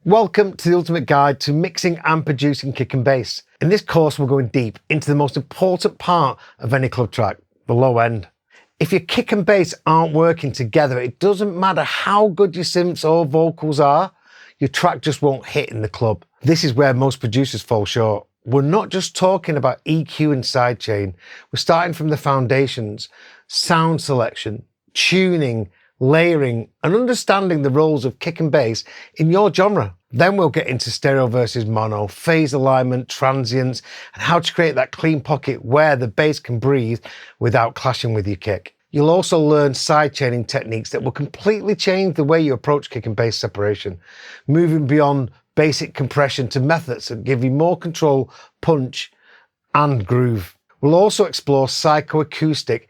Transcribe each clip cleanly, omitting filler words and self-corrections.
Welcome to the ultimate guide to mixing and producing kick and bass. In this course, we're going deep into the most important part of any club track, the low end. If your kick and bass aren't working together, it doesn't matter how good your synths or vocals are, your track just won't hit in the club. This is where most producers fall short. We're not just talking about EQ and sidechain. We're starting from the foundations, sound selection, tuning, layering, and understanding the roles of kick and bass in your genre. Then we'll get into stereo versus mono, phase alignment, transients, and how to create that clean pocket where the bass can breathe without clashing with your kick. You'll also learn sidechaining techniques that will completely change the way you approach kick and bass separation, moving beyond basic compression to methods that give you more control, punch, and groove. We'll also explore psychoacoustic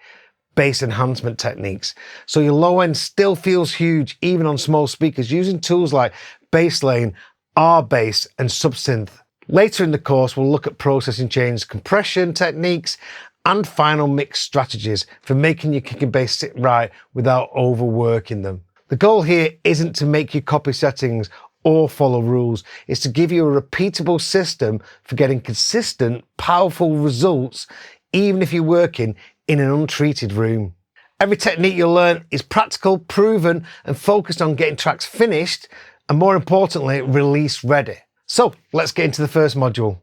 bass enhancement techniques, so your low end still feels huge even on small speakers, using tools like Basslane, R-Bass, and SubSynth. Later in the course, we'll look at processing chains, compression techniques, and final mix strategies for making your kick and bass sit right without overworking them. The goal here isn't to make you copy settings or follow rules. It's to give you a repeatable system for getting consistent, powerful results, even if you're working in an untreated room. Every technique you'll learn is practical, proven, and focused on getting tracks finished, and more importantly, release ready. So let's get into the first module.